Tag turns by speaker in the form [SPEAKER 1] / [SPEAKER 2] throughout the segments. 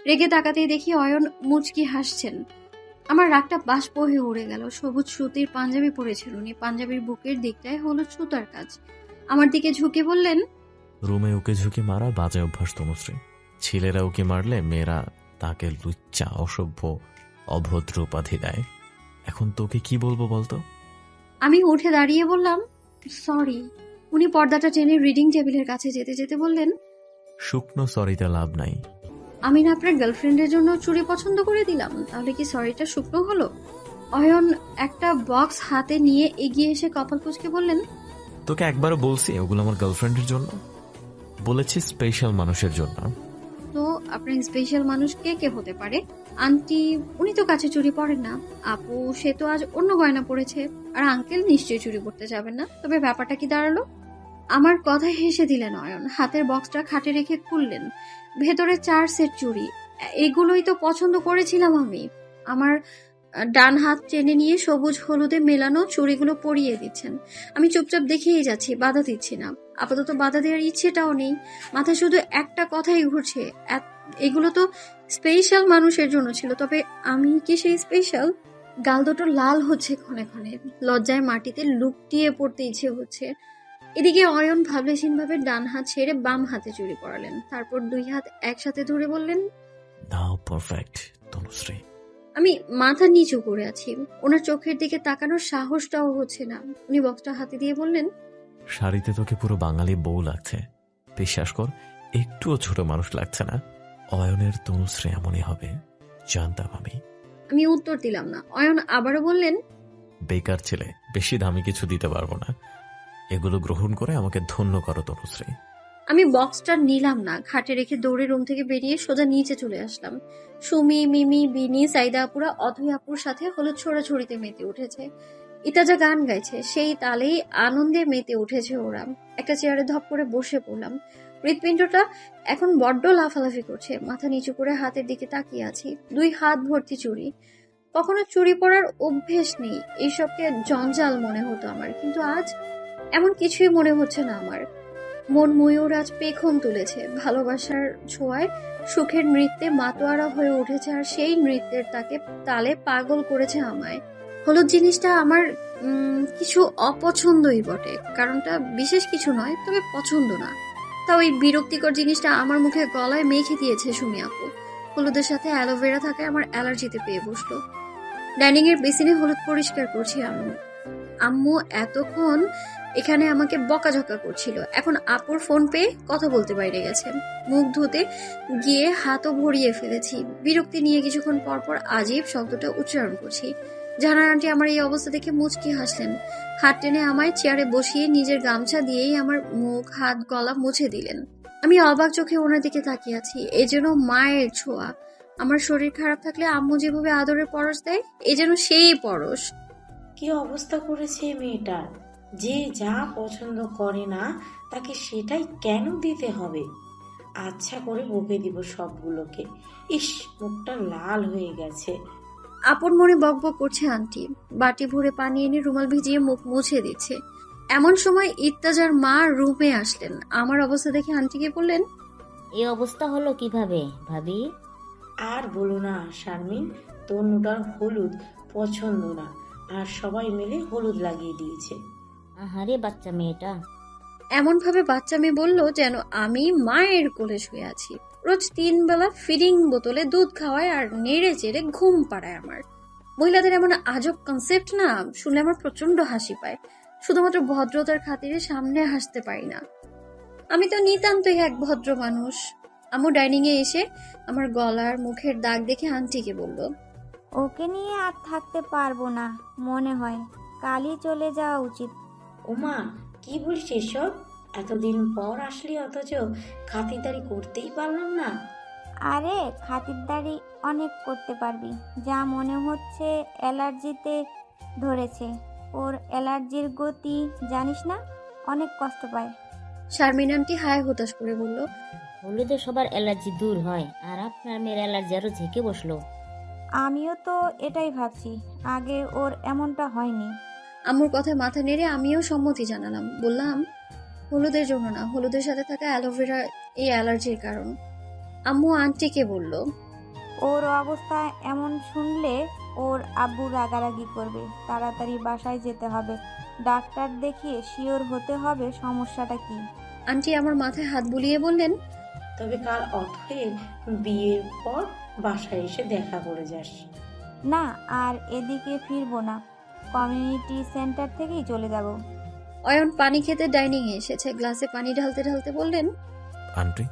[SPEAKER 1] রেগে তাকাতেই দেখি অয়ন মুচকি হাসছেন। আমার রাগটা বাষ্প হয়ে উড়ে গেল। সবুজ সুতির পাঞ্জাবি পরেছেন উনি, পাঞ্জাবির বুকের দিকটায় হলুদ সুতার কাজ। আমার দিকে ঝুঁকে বললেন,
[SPEAKER 2] রুমে ওকে ঝুঁকে মারা বাজে অভ্যাস তনুশ্রী। ছেলেরা ওকে মারলে মেয়েরা তাকে লুচ্চা, অসভ্য, অভদ্র উপাধি দেয়। এখন তোকে কি বলবো বলতো?
[SPEAKER 1] আমি উঠে দাঁড়িয়ে বললাম, সরি। উনি পর্দাটা টেনে রিডিং টেবিলের কাছে যেতে যেতে বললেন,
[SPEAKER 2] শুকনো সরিতে লাভ নাই।
[SPEAKER 1] আমি না আপনার গার্লফ্রেন্ডের জন্য চুড়ি পছন্দ করে দিলাম, তাহলে কি সরিটা শুকনো হলো? অয়ন একটা বক্স হাতে নিয়ে এগিয়ে এসে কপাল কুঁচকে বললেন,
[SPEAKER 2] তোকে একবারও বলছি ওগুলো আমার গার্লফ্রেন্ডের জন্য? বলেছি স্পেশাল মানুষের জন্য।
[SPEAKER 1] তো আপনার স্পেশাল মানুষ কে কে হতে পারে? আন্টি, উনি তো কাছে চুড়ি পরেন না। আপু, সে তো আজ অন্য গয়না পরেছে। আর আঙ্কেল নিশ্চয়ই চুড়ি পরতে যাবেন না। তবে ব্যাপারটা কি দাঁড়ালো? আমার কথায় হেসে দিলেন অয়ন। হাতের বক্সটা খাটে রেখে খুললেন। ভেতরে 4 সেট চুড়ি। এগুলোই তো পছন্দ করেছিলাম আমি। আমার ডান হাত টেনে নিয়ে সবুজ হলুদে মেলানো চুড়িগুলো পরিয়ে দিচ্ছেন। আমি চুপচাপ দেখেই যাচ্ছি, বাধা দিচ্ছি না। আপাতত বাধা দেওয়ার ইচ্ছেটাও নেই। মাথায় শুধু একটা কথাই ঘুরছে, এগুলো তো স্পেশাল মানুষের জন্য ছিল। তবে আমি কি সেই স্পেশাল? গাল দুটো লাল হচ্ছে ক্ষণে ক্ষণে। লজ্জায় মাটিতে লুটিয়ে পড়তে ইচ্ছে হচ্ছে। এদিকে অয়ন ভাবলেশীন ভাবে ডান হাত ছেড়ে বাম হাতে চুড়ি পরালেন। তারপর 2 হাত একসাথে ধরে বললেন,
[SPEAKER 2] নাও পারফেক্ট তনুশ্রী।
[SPEAKER 1] আমি মাথা নিচু করে আছি। ওনার চোখের দিকে তাকানোর সাহসটাও হচ্ছে না। উনি বক্সটা হাতে দিয়ে বললেন,
[SPEAKER 2] শাড়িতে তোকে পুরো বাঙালি বউ লাগছে। বিশ্বাস কর, একটুও ছোট মানুষ লাগছে না। অয়নের তনুশ্রী এমনই হবে, জানতাম আমি।
[SPEAKER 1] আমি উত্তর দিলাম না। অয়ন আবারও বললেন,
[SPEAKER 2] বেকার ছেলে, বেশি দামি কিছু দিতে পারবো না। এগুলো গ্রহণ করে আমাকে ধন্য করো তনুশ্রী।
[SPEAKER 1] আমি বক্সটা নিলাম না। খাটে রেখে দৌড়ে রুম থেকে বেরিয়ে সোজা নিচে চলে আসলাম। সুমি, মিমি, বিনি, সাইদা আপুরা অথই আপুর সাথে হলুদ ছোড়াছড়িতে মেতে উঠেছে। ইতাজা গান গাইছে, সেই তালেই আনন্দে মেতে উঠেছে ওরা। একটা চেয়ারে ধপ করে বসে পড়লাম। হৃৎপিণ্ডটা এখন বড্ড লাফালাফি করছে। মাথা নিচু করে হাতের দিকে তাকিয়ে আছি। 2 হাত ভর্তি চুড়ি। কখনো চুড়ি পরার অভ্যেস নেই। এইসবকে জঞ্জাল মনে হতো আমার, কিন্তু আজ এমন কিছুই মনে হচ্ছে না আমার। মন ময়ূর আজ পেখম তুলেছে। ভালোবাসার ছোঁয়ায় সুখের নৃত্যে মাতোয়ারা হয়ে উঠেছে। আর সেই নৃত্যের তালে পাগল করেছে আমায়। হলুদ জিনিসটা আমার কিছু অপছন্দই বটে। কারণটা বিশেষ কিছু নয়, তবে পছন্দ না। তা ওই বিরক্তিকর জিনিসটা আমার মুখে গলায় মেখে দিয়েছে সুমি আপু। হলুদের সাথে অ্যালোভেরা থাকায় আমার অ্যালার্জিতে পেয়ে বসলো। ডাইনিং এর বেসিনে হলুদ পরিষ্কার করছি আম্মু। আম্মু এতক্ষণ এখানে আমাকে বকাঝকা করছিল। এখন আপুর ফোন পেয়ে কথা বলতে বাইরে গেছে। মুখ ধুতে গিয়ে হাতও ভরিয়ে ফেলেছি। বিরক্তি নিয়ে কিছুক্ষণ পর পর আজীব শব্দটা উচ্চারণ করছি। জানার আন্টি আমার এই অবস্থা দেখে মুচকি হাসলেন। হাত টেনে আমায় চেয়ারে বসিয়ে নিজের গামছা দিয়েই আমার মুখ, হাত, গলা মুছে দিলেন। আমি অবাক চোখে ওনার দিকে তাকিয়ে আছি। এ যেন মায়ের ছোঁয়া। আমার শরীর খারাপ থাকলে আম্মু যেভাবে আদরের পরশ দেয়, এ যেন সেই পরশ।
[SPEAKER 3] কি অবস্থা করেছে এই মেয়েটার! যে যা পছন্দ করে না তাকে সেটাই কেন দিতে হবে? আচ্ছা করে বকে দিব সবগুলোকে। ইস, মুখটা লাল হয়ে গেছে।
[SPEAKER 1] আপন মনে বকবক করছে আন্টি। বাটি ভরে পানি এনে রুমাল ভিজিয়ে মুখ মুছে দিচ্ছে। এমন সময় ইত্তাজার মা রুমে আসলেন। আমার অবস্থা দেখে আন্টিকে বললেন,
[SPEAKER 4] এই অবস্থা হলো কিভাবে ভাবি?
[SPEAKER 3] আর বলো না শারমিন, তনুটার হলুদ পছন্দ না, আর সবাই মিলে হলুদ লাগিয়ে দিয়েছে।
[SPEAKER 4] আহারে বাচ্চা মেয়েটা।
[SPEAKER 1] এমন ভাবে বাচ্চা মেয়ে বলল যেন আমি মায়ের কোলে শুয়ে আছি। রোজ 3 বেলা ফিডিং বোতলে দুধ খাওয়ায় আর নেড়ে চেড়ে ঘুম পাড়ায় আমার। মহিলাদের এমন আজব কনসেপ্ট না, শুনলে আমার প্রচন্ড হাসি পায়। শুধুমাত্র ভদ্রতার খাতিরে সামনে হাসতে পারি না। আমি তো নিতান্তই এক ভদ্র মানুষ। আম্মু ডাইনিং এ এসে আমার গলার মুখের দাগ দেখে আন্টিকে বলল,
[SPEAKER 5] ওকে নিয়ে আর থাকতে পারবো না মনে হয়, কালই চলে যাওয়া উচিত।
[SPEAKER 3] ওমা, কি বলছিস এসব? এতদিন পর আসলি অথচ খাতিরদারি করতেই পারলাম না।
[SPEAKER 5] আরে খাতিরদারি অনেক করতে পারবি। যা মনে হচ্ছে অ্যালার্জিতে ধরেছে। ওর অ্যালার্জির গতি জানিস না, অনেক কষ্ট পায়।
[SPEAKER 1] শারমিন আন্টি হায় হতাশ করে বলল,
[SPEAKER 4] হলুদে সবার অ্যালার্জি দূর হয়, আর আপনার মেয়ের অ্যালার্জি আরো ঝেঁকে বসলো।
[SPEAKER 5] আমিও তো এটাই ভাবছি, আগে ওর এমনটা হয়নি।
[SPEAKER 1] আম্মুর কথায় মাথা নেড়ে আমিও সম্মতি জানালাম। বললাম, হলুদের জন্য না, হলুদের সাথে থাকা অ্যালোভেরা এই অ্যালার্জির কারণ। আম্মু আন্টিকে বলল,
[SPEAKER 5] ওর অবস্থা এমন শুনলে ওর আব্বু রাগারাগি করবে। তাড়াতাড়ি বাসায় যেতে হবে, ডাক্তার দেখিয়ে শিওর হতে হবে সমস্যাটা কি।
[SPEAKER 1] আন্টি আমার মাথায় হাত বুলিয়ে বললেন,
[SPEAKER 3] তবে কাল অথয়ের বিয়ের পর বাসায় এসে দেখা করে যাস।
[SPEAKER 5] না, আর এদিকে ফিরবো না, কমিউনিটি সেন্টার থেকেই চলে যাব।
[SPEAKER 1] অয়ন পানি খেতে ডাইনিংয়ে এসেছে, গ্লাসে পানি ঢালতে ঢালতে বললেন,
[SPEAKER 2] আন্টি,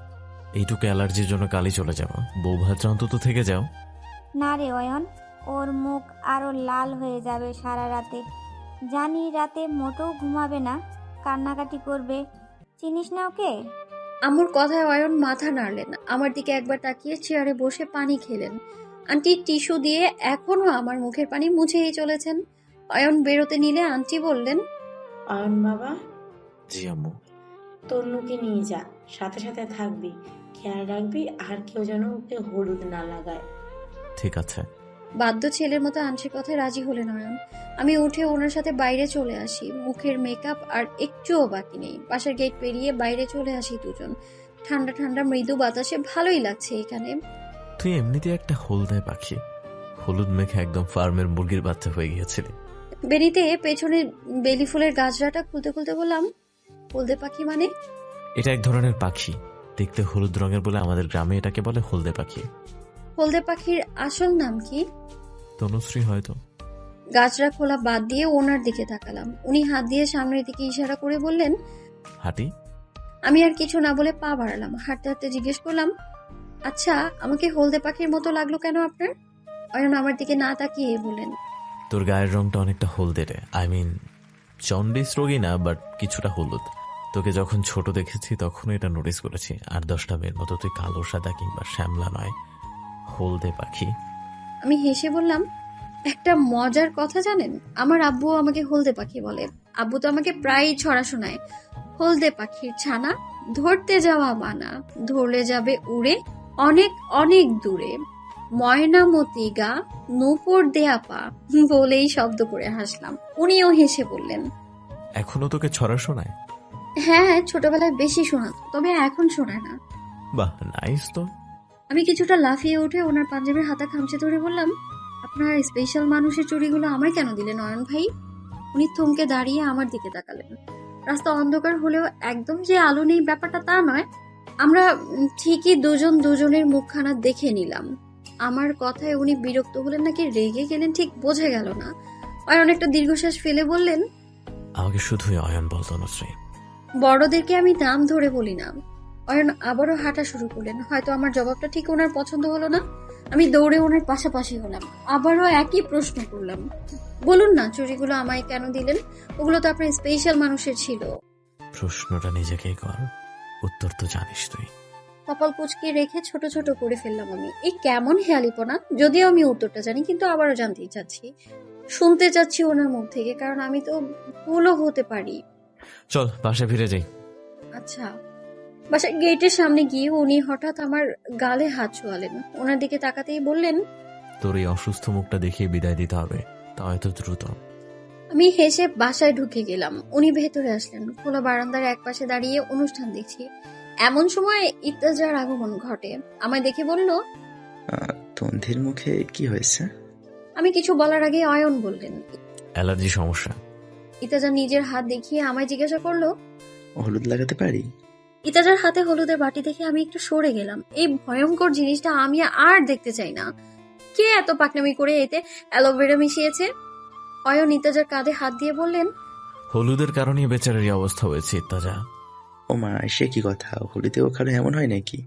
[SPEAKER 2] এইটুকু অ্যালার্জির জন্য কালই চলে যাবো। বউ ভাতটা অন্তত থেকে যাও।
[SPEAKER 5] না রে অয়ন, ওর মুখ আরো লাল হয়ে যাবে সারা রাতে। জানি রাতে মোটেও ঘুমাবে না, কান্নাকাটি করবে। চিনিস না ওকে?
[SPEAKER 1] আম্মুর কথায় অয়ন মাথা নাড়লেন, আমার দিকে একবার তাকিয়ে চেয়ারে বসে পানি খেলেন। আন্টি টিস্যু দিয়ে এখনো আমার মুখের পানি মুছেই চলেছেন। অয়ন বেরোতে নিলে আন্টি বললেন,
[SPEAKER 3] অয়ন বাবা,
[SPEAKER 2] জি আম্মু।
[SPEAKER 3] তন্নুকে নিয়ে যা, সাথে সাথে থাকবি, খেয়াল রাখবি, আর কেউ যেন ওকে হলুদ না লাগায়।
[SPEAKER 2] ঠিক আছে।
[SPEAKER 1] বাধ্য ছেলের মতো আন্টির কথায় রাজি হলেন অয়ন। আমি উঠে ওনার সাথে বাইরে চলে আসি, মুখের মেকআপ আর একটুও বাকি নেই। পাশের গেট পেরিয়ে বাইরে চলে আসি দুজন। ঠান্ডা ঠান্ডা মৃদু বাতাসে ভালোই লাগছে এখানে।
[SPEAKER 2] তুই এমনিতে একটা হলদে পাখি, হলুদ মেখে একদম ফার্মের মুরগির বাচ্চা হয়ে গিয়েছিলি।
[SPEAKER 1] বেনিতে পেছনে বেলি ফুলের গাছড়াটা খুলতে খুলতে বললাম, হলদে পাখি মানে?
[SPEAKER 2] এটা এক ধরনের পাখি, দেখতে হলুদ রঙের বলে আমাদের গ্রামে এটাকে বলে হলদে পাখি।
[SPEAKER 1] হলদে পাখির আসল নাম কি?
[SPEAKER 2] তনুশ্রী হয়তো।
[SPEAKER 1] গাছড়া খোলা বাদ দিয়ে ওনার দিকে তাকালাম। উনি হাত দিয়ে সামনের দিকে ইশারা করে বললেন,
[SPEAKER 2] হাঁটি।
[SPEAKER 1] আমি আর কিছু না বলে পা বাড়ালাম। হাঁটতে হাঁটতে জিজ্ঞেস করলাম, আচ্ছা আমাকে হলদে পাখির মতো লাগলো কেন আপনার? অয়ন আমার দিকে না তাকিয়ে বললেন,
[SPEAKER 2] তোর গায়ের রংটা অনেকটা হলদে রে, আই মিন জন্ডিস রোগী না, বাট কিছুটা হলুদ। তোকে যখন ছোট দেখেছি তখন এটা নোটিস করেছি। আর 10টা মেয়ের মতো তুই কালো সাদা কিংবা শ্যামলা নয়, হলদে পাখি।
[SPEAKER 1] আমি হেসে বললাম, একটা মজার কথা জানেন, আমার আব্বু আমাকে হলদে পাখি বলে। আব্বু তো আমাকে প্রায়ই ছড়া শোনায়, হলদে পাখির ছানা, ধরতে যাওয়া মানা, ধরলে যাবে উড়ে অনেক অনেক দূরে, ময়নামতি গা, নূপুর দেয়া পা, বলেই শব্দ করে হাসলাম। উনিও হেসে বললেন,
[SPEAKER 2] এখনো তোকে ছড়া শোনায়?
[SPEAKER 1] হ্যাঁ ছোটবেলায় বেশি শোনাতো, তবে এখন শোনায় না।
[SPEAKER 2] বাহ, নাইস তো।
[SPEAKER 1] আমি কিছুটা লাফিয়ে উঠে ওনার পাঞ্জাবির হাতা খামচে ধরে বললাম, আপনার স্পেশাল মানুষের চুড়িগুলো আমায় কেন দিলেন নয়ন ভাই? উনি থমকে দাঁড়িয়ে আমার দিকে তাকালেন। রাস্তা অন্ধকার হলেও একদম যে আলো নেই ব্যাপারটা তা নয়। আমরা ঠিকই দুজন দুজনের মুখখানা দেখে নিলাম। আমার কথায় উনি বিরক্ত হলেন নাকি রেগে গেলেন ঠিক বোঝা গেল না। অয়ন একটা দীর্ঘশ্বাস ফেলে বললেন,
[SPEAKER 2] আমাকে শুধুই অয়ন বল তনুশ্রী।
[SPEAKER 1] বড়দেরকে আমি নাম ধরে বলি না। অয়ন আবারও হাঁটা শুরু করলেন। হয়তো আমার জবাবটা ঠিক ওনার পছন্দ হলো না। আমি দৌড়ে ওনার পাশাপাশি হলাম। আবারও একই প্রশ্ন করলাম, বলুন না চুড়িগুলো আমায় কেন দিলেন? ওগুলো তো আপনার স্পেশাল মানুষের ছিল।
[SPEAKER 2] প্রশ্নটা নিজেকেই কর, উত্তর তো জানিস তুই।
[SPEAKER 1] কপাল কুচকে রেখে ছোট ছোট করে ফেললাম আমি। এই কেমন হেয়ালিপনা! যদিও আমি উত্তরটা জানি, কিন্তু আবারও জানতেই চাচ্ছি, শুনতে চাচ্ছি ওনার মুখ থেকে, কারণ আমি তো ভুলও হতে পারি।
[SPEAKER 2] চল বাসা ফিরে যাই।
[SPEAKER 1] আচ্ছা। বাসার গেটের সামনে গিয়ে উনি হঠাৎ আমার গালে হাত ছোঁয়ালেন। ওনার দিকে তাকাতেই বললেন,
[SPEAKER 2] তোর এই অসুস্থ মুখটা দেখিয়ে বিদায় দিতে হবে, তাও এত দ্রুত?
[SPEAKER 1] আমি হেসে বাসায় ঢুকে গেলাম। উনি ভেতরে আসলেন। খোলা বারান্দার একপাশে দাঁড়িয়ে অনুষ্ঠান দেখছি। এমন সময় ইত্তেজার আগমন ঘটে। আমায় দেখে বলল,
[SPEAKER 6] তন্ধির মুখে কি হয়েছে?
[SPEAKER 1] আমি কিছু বলার আগে অয়ন বললেন,
[SPEAKER 2] অ্যালার্জি সমস্যা।
[SPEAKER 1] ইত্তেজা নিজের হাত দেখিয়ে আমায় জিজ্ঞাসা করলো,
[SPEAKER 6] হলুদ লাগাতে পারি?
[SPEAKER 1] ইত্তেজার হাতে হলুদের বাটি দেখে আমি একটু সরে গেলাম। এই ভয়ঙ্কর জিনিসটা আমি আর দেখতে চাই না। কে এত পাকনামি করে এতে অ্যালোভেরা মিশিয়েছে? অয়ন ইত্তেজার কাঁধে হাত দিয়ে বললেন,
[SPEAKER 2] হলুদের কারণে বেচারার এই অবস্থা হয়েছে ইত্তাজা।
[SPEAKER 6] ও মা, সে কি কথা? হলুদেও কারো এমন হয় নাকি?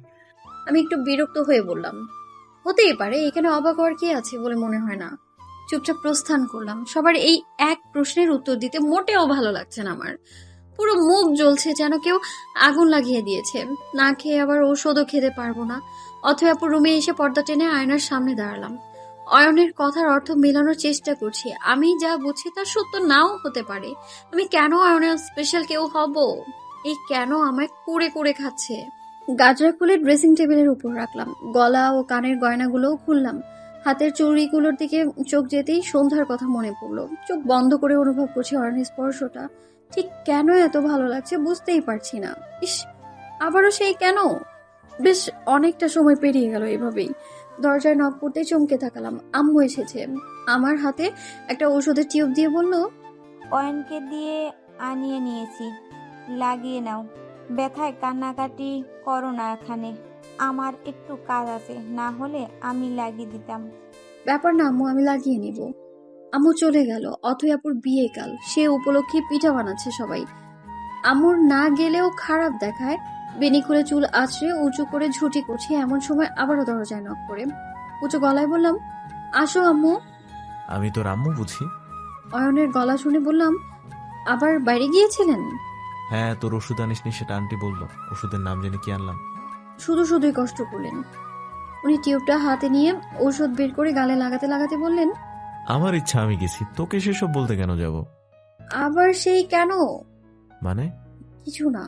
[SPEAKER 1] আমি একটু বিরক্ত হয়ে বললাম, হতেই পারে, এখানে অবাক হওয়ার কি আছে বলে মনে হয় না। চুপচাপ প্রস্থান করলাম। সবার এই এক প্রশ্নের উত্তর দিতে মোটেও ভালো লাগছে না আমার। পুরো মুখ জ্বলছে, যেন কেউ আগুন লাগিয়ে দিয়েছে। না খেয়ে আবার ঔষধও খেতে পারবো না। অথবা রুমে এসে পর্দা টেনে আয়নার সামনে দাঁড়ালাম। অয়নের কথার অর্থ মেলানোর চেষ্টা করছি। আমি যা বুঝি তার সত্য নাও হতে পারে। আমি কেন অয়নের স্পেশাল কেউ হব? এই কেন আমায় কুড়ে কুড়ে খাচ্ছে? গাজরা খুলে ড্রেসিং টেবিলের উপর রাখলাম। গলা ও কানের গয়নাগুলোও খুললাম। হাতের চুড়িগুলোর দিকে চোখ যেতেই সন্ধ্যার কথা মনে পড়লো। চোখ বন্ধ করে অনুভব করছি অয়নের স্পর্শটা। ঠিক কেন এত ভালো লাগছে বুঝতেই পারছি না। ইস, আবারও সেই কেন? বেশ অনেকটা সময় পেরিয়ে গেল এভাবেই। দরজায় নক করতেই চমকে তাকালাম। আম্মু এসেছে। আমার হাতে একটা ওষুধের টিউব দিয়ে বলল,
[SPEAKER 5] অয়নকে দিয়ে আনিয়ে নিয়েছি, লাগিয়ে নাও। ব্যথায় কান্নাকাটি করো না এখানে, আমার একটু কাজ আছে, না হলে আমি লাগিয়ে দিতাম।
[SPEAKER 1] ব্যাপার না আম্মু, আমি লাগিয়ে নিব। আম্মু চলে গেল। অথই আপুর বিয়ে কাল, সে উপলক্ষে পিঠা বানাচ্ছে সবাই। আম্মুর না গেলেও খারাপ দেখায়। বেনি খুলে চুল আছড়ে উঁচু করে ঝুঁটি করছি, এমন সময় আবারও দরজায় নক করে উঁচু গলায় বললাম, আসো আম্মু।
[SPEAKER 2] আমি তোর আম্মু বুঝি?
[SPEAKER 1] অয়নের গলা শুনে বললাম, আবার বাইরে গিয়েছিলেন?
[SPEAKER 2] হ্যাঁ, তোর ওষুধ আনিসনি সেটা আন্টি বললো। ওষুধের নাম জেনে কি আনলাম।
[SPEAKER 1] শুধুই কষ্ট করলেন। উনি টিউবটা হাতে নিয়ে ওষুধ বের করে গালে লাগাতে লাগাতে বললেন,
[SPEAKER 2] আমার ইচ্ছা আমি গেছি, তোকে সেসব বলতে কেন যাব?
[SPEAKER 1] আবার সেই কেন?
[SPEAKER 2] মানে?
[SPEAKER 1] কিছু না।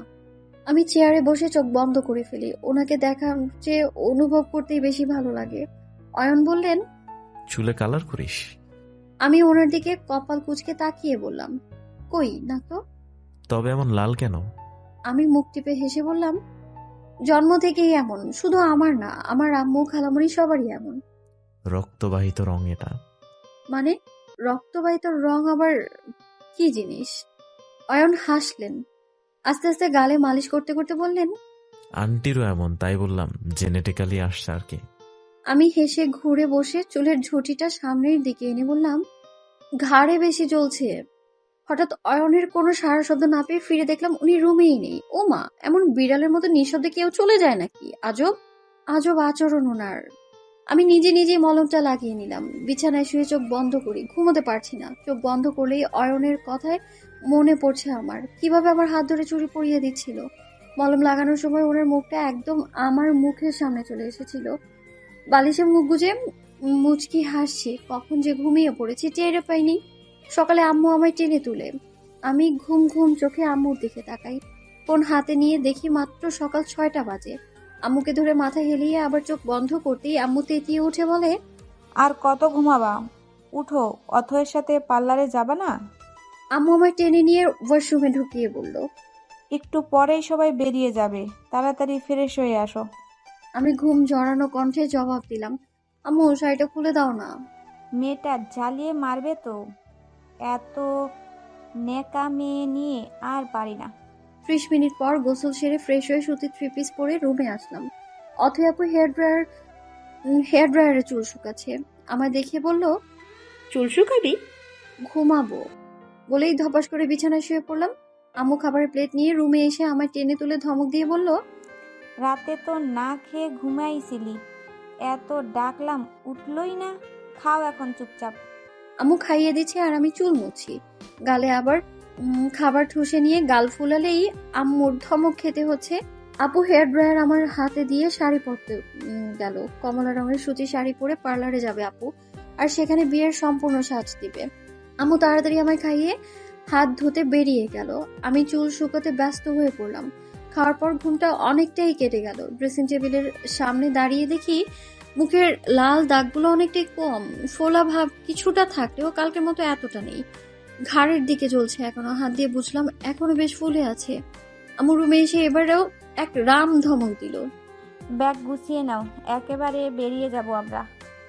[SPEAKER 1] আমি চেয়ারে বসে চোখ বন্ধ করে ফেলি। ওনাকে দেখা যে অনুভব করতেই বেশি ভালো লাগে। অয়ন বললেন,
[SPEAKER 2] চুলে কালার করিস?
[SPEAKER 1] আমি ওনার দিকে কপাল কুঁচকে তাকিয়ে বললাম, কই না তো।
[SPEAKER 2] তবে এমন লাল কেন?
[SPEAKER 1] আমি মুখ টিপে হেসে বললাম, জন্ম থেকেই এমন, শুধু আমার না, আমার আম্মু খালামণি সবারই এমন।
[SPEAKER 2] রক্তবাহিত রং এটা।
[SPEAKER 1] মানে রক্তবাহিত রং আবার কি জিনিস? অয়ন হাসলেন। আস্তে আস্তে গালে মালিশ করতে করতে বললেন,
[SPEAKER 2] আন্টিরও এমন, তাই বললাম জেনেটিক্যালি আসছে আর কি।
[SPEAKER 1] আমি হেসে ঘুরে বসে চুলের ঝুঁটিটা সামনের দিকে এনে বললাম, ঘাড়ে বেশি জ্বলছে। হঠাৎ অয়নের কোনো সারা শব্দ না পেয়ে ফিরে দেখলাম উনি রুমেই নেই। ও মা, এমন বিড়ালের মতো নিঃশব্দে কেউ চলে যায় নাকি? আজব আজব আচরণ ওনার। আমি নিজে মলমটা লাগিয়ে নিলাম। বিছানায় শুয়ে চোখ বন্ধ করি, ঘুমোতে পারছি না। চোখ বন্ধ করলেই অয়নের কথায় মনে পড়ছে আমার, কিভাবে আমার হাত ধরে চুড়ি পরিয়ে দিচ্ছিল। মলম লাগানোর সময় ওনার মুখটা একদম আমার মুখের সামনে চলে এসেছিল। বালিশে মুখ গুজে মুচকি হাসছি। কখন যে ঘুমিয়ে পড়েছি টেরও পাইনি। সকালে আম্মু আমায় টেনে তুলে। আমি ঘুম চোখে আম্মুর দিকে তাকাই। ফোন হাতে নিয়ে দেখি মাত্র সকাল 6টা বাজে। আম্মুকে ধরে মাথা হেলিয়ে আবার চোখ বন্ধ করতেই আম্মু তেতিয়ে উঠে বলে,
[SPEAKER 7] আর কত ঘুমাবা? উঠো, অথয়ের সাথে পার্লারে যাবা না?
[SPEAKER 1] আম্মু আমায় টেনে নিয়ে ওয়াশরুমে ঢুকিয়ে বলল।
[SPEAKER 7] একটু পরেই সবাই বেরিয়ে যাবে, তাড়াতাড়ি ফ্রেশ হয়ে আসো।
[SPEAKER 1] আমি ঘুম জড়ানো কণ্ঠে জবাব দিলাম, আম্মু শাড়িটা খুলে দাও না।
[SPEAKER 5] মেয়েটা জ্বালিয়ে মারবে তো, এত নেকা মেয়ে নিয়ে আর পারি না।
[SPEAKER 1] 30 মিনিট পর গোসল সেরে ফ্রেশ হয়ে সুতির 3 পিস পরে রুমে আসলাম। অথই আপু হেয়ার ড্রায়ারে চুল শুকাচ্ছে। আমায় দেখে বলল,
[SPEAKER 3] চুল শুকাবি?
[SPEAKER 1] ঘুমাবো বলেই ধপাস করে বিছানায় শুয়ে পড়লাম। আম্মু খাবারের প্লেট নিয়ে রুমে এসে আমায় টেনে তুলে ধমক দিয়ে বলল,
[SPEAKER 5] রাতে তো না খেয়ে ঘুমাইছিলি, এত ডাকলাম উঠলই না। খাও এখন চুপচাপ।
[SPEAKER 1] আম্মু খাইয়ে দিচ্ছে আর আমি চুল মুছছি। গালে আবার খাবার ঠুসে নিয়ে গাল ফুলালেই আম্মুর ধমক খেতে হচ্ছে। আপু হেয়ার ড্রায়ার আমার হাতে দিয়ে শাড়ি পরতে গেল। কমলা রঙের সুতি শাড়ি পরে পার্লারে যাবে আপু, আর সেখানে বিয়ের সম্পূর্ণ সাজ দিবে। আম্মু তাড়াতাড়ি আমায় খাইয়ে হাত ধুতে বেরিয়ে গেল। আমি চুল শুকাতে ব্যস্ত হয়ে পড়লাম। খাওয়ার পর ঘুমটা অনেকটাই কেটে গেল। ড্রেসিং টেবিলের সামনে দাঁড়িয়ে দেখি মুখের লাল দাগগুলো অনেকটাই কম, ফোলা ভাব কিছুটা থাকলেও কালকের মতো এতটা নেই। ঘাড়ের দিকে জ্বলছে এখনো, হাত দিয়ে বুঝলাম এখনো বেশ ফুলে আছে। আমার রুমে এসে এবারেও এক রাম ধমক দিল।
[SPEAKER 5] ব্যাগ গুছিয়ে নাও, একেবারে বেরিয়ে যাব আমরা।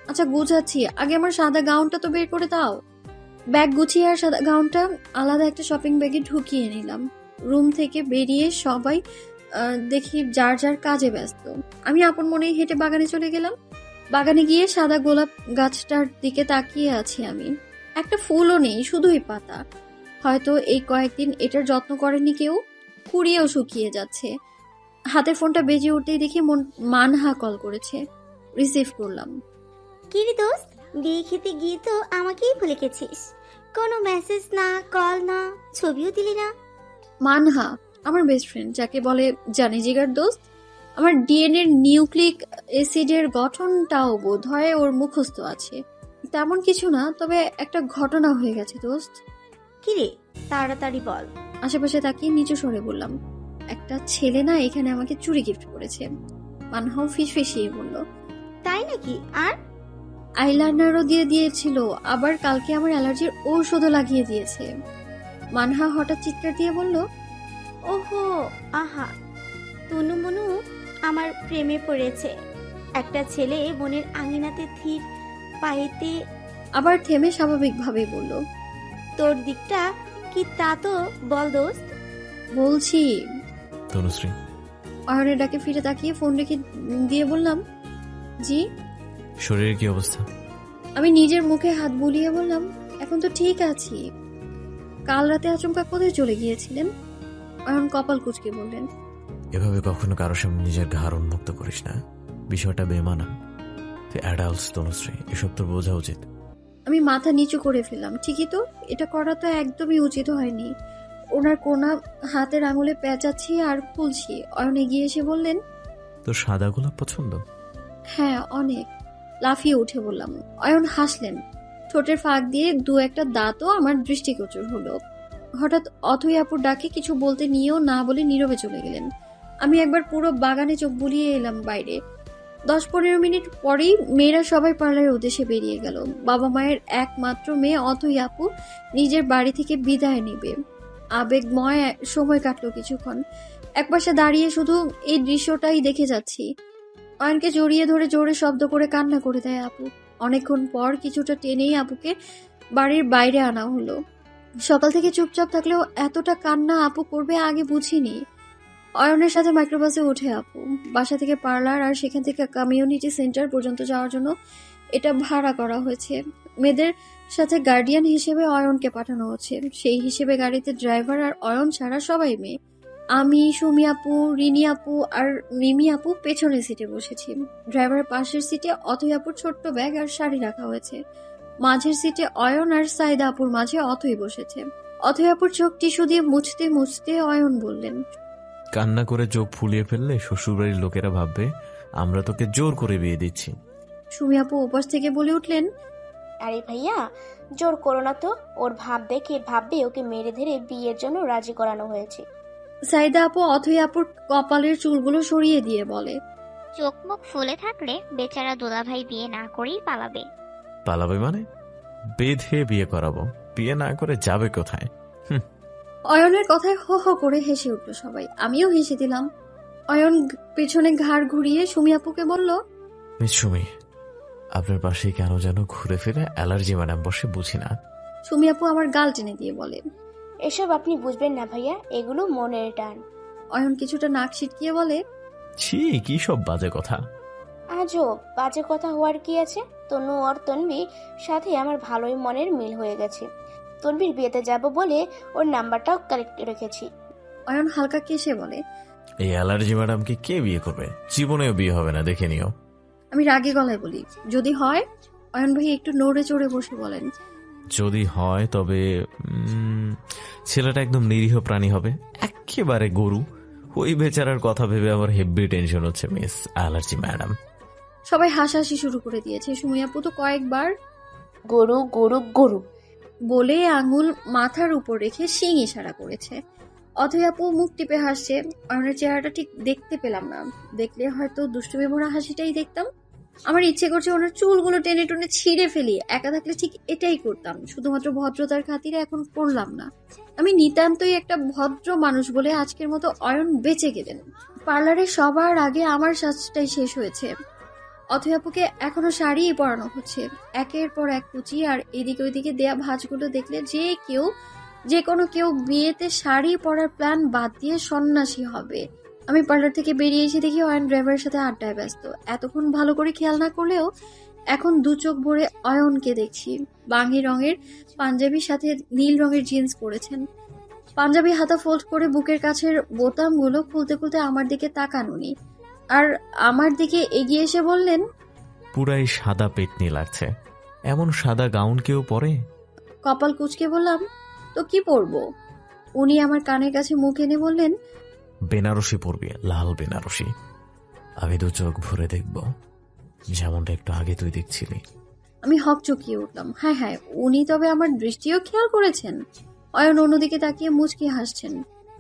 [SPEAKER 1] আচ্ছা গুছাচ্ছি, আগে আমার সাদা গাউনটা তো বের করে দাও। ব্যাগ গুছিয়ে আর সাদা গাউনটা আলাদা একটা শপিং ব্যাগে ঢুকিয়ে নিলাম। রুম থেকে বেরিয়ে সবাই দেখি যার যার কাজে ব্যস্ত। আমি আপন মনেই হেঁটে বাগানে চলে গেলাম। বাগানে গিয়ে সাদা গোলাপ গাছটার দিকে তাকিয়ে আছি আমি। একটা ফুলও নেই, শুধুই পাতা। হয়তো এই কয়েকদিন এটার যত্ন করেনি কেউ, কুড়িয়েও শুকিয়ে যাচ্ছে। হাতের ফোনটা বেজে উঠতেই দেখি মানহা কল করেছে। রিসিভ করলাম।
[SPEAKER 8] কি রে দোস্ত, বিয়ে খেতে গিয়ে তো আমাকেই ভুলে গেছিস। কোনো মেসেজ না, কল না, ছবিও দিলি না।
[SPEAKER 1] মানহা আমার বেস্ট ফ্রেন্ড, যাকে বলে জানি জিগার দোস্ত। আমার ডিএনএর নিউক্লিক অ্যাসিডের গঠনটাও বোধ হয় ওর মুখস্থ আছে। তেমন কিছু না, তবে একটা ঘটনা হয়ে গেছে দোস্ত।
[SPEAKER 8] কি রে, তাড়াতাড়ি বল।
[SPEAKER 1] আশেপাশে তাকিয়ে নিচু স্বরে বললাম, একটা ছেলে না এখানে আমাকে চুড়ি গিফট করেছে। মানহাও ফিসফিসিয়ে বলল,
[SPEAKER 8] তাই নাকি? আর
[SPEAKER 1] আইলাইনারও দিয়ে দিয়েছিল, আবার কালকে আমার অ্যালার্জির ঔষধও লাগিয়ে দিয়েছে। মানহা হঠাৎ চিৎকার দিয়ে বলল,
[SPEAKER 8] ওহো, আহা, তুনু মনু আমার প্রেমে পড়েছে। একটা ছেলে মনের আঙিনাতে থির পায়েতে
[SPEAKER 1] আবার থেমে স্বাভাবিকভাবেই বলল,
[SPEAKER 8] তোর দিকটা কি তা তো বল দোস্ত।
[SPEAKER 1] বলছি।
[SPEAKER 2] তনুশ্রী,
[SPEAKER 1] অয়নের ডাকে ফিরে তাকিয়ে ফোন রেখে দিয়ে বললাম, জি।
[SPEAKER 2] শরীরের কি অবস্থা?
[SPEAKER 1] আমি নিজের মুখে হাত বুলিয়ে বললাম, এখন তো ঠিক আছি। কাল রাতে আচমকা কোথায় চলে গিয়েছিলেন? অয়ন কপাল কুঁচকে বললেন,
[SPEAKER 2] এভাবে কখনো কারোর সামনে নিজের ঘাড় উন্মুক্ত করিস না, বিষয়টা বেমানান। তুই অ্যাডাল্টস তনুশ্রী, এসব তোর বোঝা উচিত।
[SPEAKER 1] আমি মাথা নিচু করে ফেললাম। ঠিকই তো, এটা করা তো একদমই উচিত হয়নি। ওনার কোনা হাতের আঙুলে পেঁচাচ্ছি আর খুলছি। অয়ন এগিয়ে এসে বললেন,
[SPEAKER 2] তোর সাদা গোলাপ পছন্দ?
[SPEAKER 1] হ্যাঁ অনেক। লাফিয়ে উঠে বললাম। অয়ন হাসলেন, ঠোঁটের ফাঁক দিয়ে দু একটা দাঁতও আমার দৃষ্টিগোচর হলো। হঠাৎ অথই আপুর ডাকে কিছু বলতে নিয়েও না বলে নীরবে চলে গেলেন। আমি একবার পুরো বাগানে চোখ বুলিয়ে এলাম বাইরে। 10-15 মিনিট পরেই মেয়েরা সবাই পার্লারের উদ্দেশ্যে বেরিয়ে গেল। বাবা মায়ের একমাত্র মেয়ে অথই আপু নিজের বাড়ি থেকে বিদায় নেবে। আবেগময় সময় কাটলো কিছুক্ষণ। একপাশে দাঁড়িয়ে শুধু এই দৃশ্যটাই দেখে যাচ্ছি। অয়নকে জড়িয়ে ধরে জোরে শব্দ করে কান্না করে দেয় আপু। অনেকক্ষণ পর কিছুটা টেনেই আপুকে বাড়ির বাইরে আনা হলো। সকাল থেকে চুপচাপ থাকলেও এতটা কান্না আপু করবে আগে বুঝিনি। অয়নের সাথে মাইক্রোবাসে ওঠে আপু। বাসা থেকে পার্লার আর সেখান থেকে কমিউনিটি সেন্টার পর্যন্ত যাওয়ার জন্য এটা ভাড়া করা হয়েছে। মেয়েদের সাথে গার্ডিয়ান হিসেবে অয়নকে পাঠানো হচ্ছে। সেই হিসেবে গাড়িতে ড্রাইভার আর অয়ন ছাড়া সবাই মেয়ে। আমি, সুমি আপু, রিনি আপু আর মিমি আপু পেছনের সিটে বসেছি। ড্রাইভারের পাশের সিটে অথই আপুর ছোট্ট ব্যাগ আর শাড়ি রাখা হয়েছে। মাঝের সিটে অয়ন আর সাইদা আপুর মাঝে অথই বসেছে। অথই আপুর চোখ টিস্যু দিয়ে মুছতে মুছতে অয়ন বললেন,
[SPEAKER 2] কান্না করে চোখ ফুলিয়ে ফেললে শ্বশুরবাড়ির লোকেরা ভাববে আমরা তোকে জোর করে বিয়ে দিচ্ছি।
[SPEAKER 1] সুমি আপু ওপাশ থেকে বলে উঠলেন,
[SPEAKER 9] আরে ভাইয়া, জোর করো না তো। ওর ভাববে ওকে মেরে ধরে বিয়ের জন্য রাজি করানো হয়েছে।
[SPEAKER 1] সাইদা আপু অথই আপুর কপালের চুলগুলো সরিয়ে দিয়ে বলে,
[SPEAKER 10] চোখ মুখ ফুলে থাকলে বেচারা দুলাভাই বিয়ে না করেই পালাবে।
[SPEAKER 2] পালাবে মানে? বেঁধে বিয়ে করাবো, বিয়ে না করে যাবে কোথায়?
[SPEAKER 1] অয়নের কথায় হো হো করে হেসে উঠল সবাই। আমিও হেসে দিলাম। অয়ন পেছনে ঘাড় ঘুরিয়ে সুমি আপুকে বলল,
[SPEAKER 2] মিস সুমি, আপনার পাশে কেন যেন ঘুরে ফিরে অ্যালার্জি ম্যাডাম বসে, বুঝি না।
[SPEAKER 1] সুমি আপু আমার গাল টেনে দিয়ে বলে,
[SPEAKER 9] এসব আপনি বুঝবেন না ভাইয়া, এগুলো মনের টান।
[SPEAKER 1] অয়ন কিছুটা নাক সিটকিয়ে বলে,
[SPEAKER 2] ছি, কি সব বাজে কথা।
[SPEAKER 9] আজও বাজে কথা হওয়ার কি আছে? তনু আর তনবির সাথে আমার ভালোই মনের মিল হয়ে গেছে। তনবির বিয়েতে যাব বলে ওর নাম্বারটাও কালেক্ট রেখেছি।
[SPEAKER 1] অয়ন হালকা কেসে বলে,
[SPEAKER 2] এই অ্যালার্জি ম্যাডামকে কে বিয়ে করবে? জীবনেও বিয়ে হবে না, দেখে নিও।
[SPEAKER 1] আমি রাগে গলায় বলি, যদি হয়? অয়ন ভাই একটু নড়ে চড়ে বসে বলেন,
[SPEAKER 2] যদি হয় তবে ছেলেটা একদম নিরীহ প্রাণী হবে, একেবারে গরু। ওই বেচারার কথা ভেবে আমার হেভি টেনশন হচ্ছে মিস অ্যালার্জি ম্যাডাম।
[SPEAKER 1] সবাই হাসাহাসি শুরু করে দিয়েছে। সুমি আপু তো কয়েকবার
[SPEAKER 9] গরু গরু গরু
[SPEAKER 1] বলে আঙুল মাথার উপর রেখে শিং ইশারা করেছে। অথই আপু মুখ টিপে হাসছে। অয়নের চেহারাটা ঠিক দেখতে পেলাম না, দেখলে হয়তো দুষ্টুমি ভরা হাসিটাই দেখতাম। আমার ইচ্ছে করছে ওনার চুলগুলো টেনে টেনে ছিঁড়ে ফেলি। একা থাকলে ঠিক এটাই করতাম, শুধুমাত্র ভদ্রতার খাতিরে এখন করলাম না। আমি নিতান্তই একটা ভদ্র মানুষ বলে আজকের মতো অয়ন বেঁচে গেলেন। পার্লারে সবার আগে আমার সাজটাই শেষ হয়েছে। অথই আপুকে এখনো শাড়ি পরানো হচ্ছে। একের পর এক কুচি আর এদিকে ওইদিকে দেয়া ভাঁজগুলো দেখলে যে কোনো কেউ বিয়েতে শাড়ি পরার প্ল্যান বাদ দিয়ে সন্ন্যাসী হবে। আমি পার্লার থেকে বেরিয়ে এসে দেখি অয়ন ড্রাইভারের সাথে আড্ডায় ব্যস্ত। এতক্ষণ ভালো করে খেয়াল না করলেও এখন দু চোখ ভরে অয়নকে দেখছি। বাঙ্গি রঙের পাঞ্জাবির সাথে নীল রঙের জিন্স পরেছেন। পাঞ্জাবি হাতা ফোল্ড করে বুকের কাছের বোতামগুলো খুলতে খুলতে আমার দিকে তাকান উনি, আর আমার দিকে এগিয়ে এসে বললেন,
[SPEAKER 2] পুরাই সাদা পেটনি লাগছে, এমন সাদা গাউন কেউ পরে?
[SPEAKER 1] কপাল কুঁচকে বললাম, তো কি পরবো? উনি আমার কানের কাছে মুখ এনে বললেন,
[SPEAKER 2] বেনারসি পরবি, লাল বেনারসি। আমি দু চোখ ভরে দেখব, যেমনটা একটু আগে তুই দেখছিলি।
[SPEAKER 1] আমি হক চকিয়ে উঠলাম। হ্যাঁ হ্যাঁ, উনি তবে আমার দৃষ্টিও খেয়াল করেছেন। অয়ন অন্যদিকে তাকিয়ে মুচকি হাসছেন।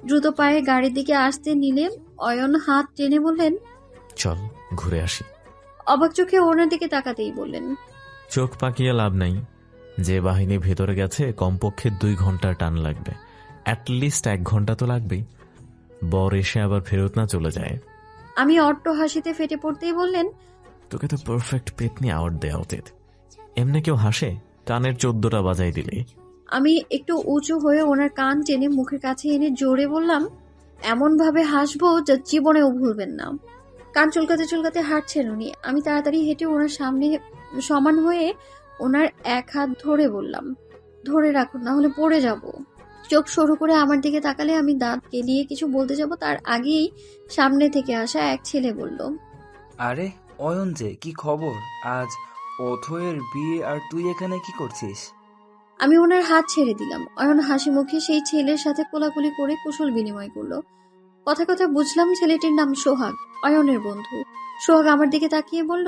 [SPEAKER 1] দ্রুত পায়ে গাড়ির দিকে আসতে নিলে অয়ন হাত টেনে বললেন,
[SPEAKER 2] চল ঘুরে আসি।
[SPEAKER 1] অবাক চোখে ওনার দিকে তাকাতেই বললেন,
[SPEAKER 2] চোখ পাকিয়ে লাভ নাই, যে বাহিনী ভেতরে গেছে কমপক্ষে 2 ঘন্টার টান লাগবে, অ্যাটলিস্ট 1 ঘন্টা তো লাগবেই। বর এসে আবার ফেরত না চলে যায়।
[SPEAKER 1] আমি অট্ট হাসিতে ফেটে পড়তেই বললেন,
[SPEAKER 2] তোকে তো পারফেক্ট পেতনি অ্যাওয়ার্ড দেওয়া উচিত। এমনি কেউ হাসে? কানের 14টা বাজাই দিলে।
[SPEAKER 1] আমি একটু উঁচু হয়ে ওনার কান টেনে মুখের কাছে এনে জোরে বললাম, এমন ভাবে হাসবো যা জীবনেও ভুলবেন না। কান চুলকাতে চুলকাতে হাঁটছেন উনি। আমি তাড়াতাড়ি হেঁটে ওনার সামনে সমান হয়ে ওনার এক হাত ধরে বললাম, ধরে রাখুন, না হলে পড়ে যাব। চোখ সরু করে আমার দিকে তাকালে আমি দাঁত কেলিয়ে কিছু বলতে যাব, তার আগেই সামনে থেকে আসা এক ছেলে বলল,
[SPEAKER 11] আরে অয়ন যে, কি খবর? আজ অথয়ের বিয়ে আর তুই এখানে কি করছিস?
[SPEAKER 1] আমি ওনার হাত ছেড়ে দিলাম। অয়ন হাসি মুখে সেই ছেলের সাথে কোলাকুলি করে কুশল বিনিময় করলো। কথা কথা বুঝলাম ছেলেটির নাম সোহাগ, অয়নের বন্ধু। সোহাগ আমার দিকে তাকিয়ে বলল,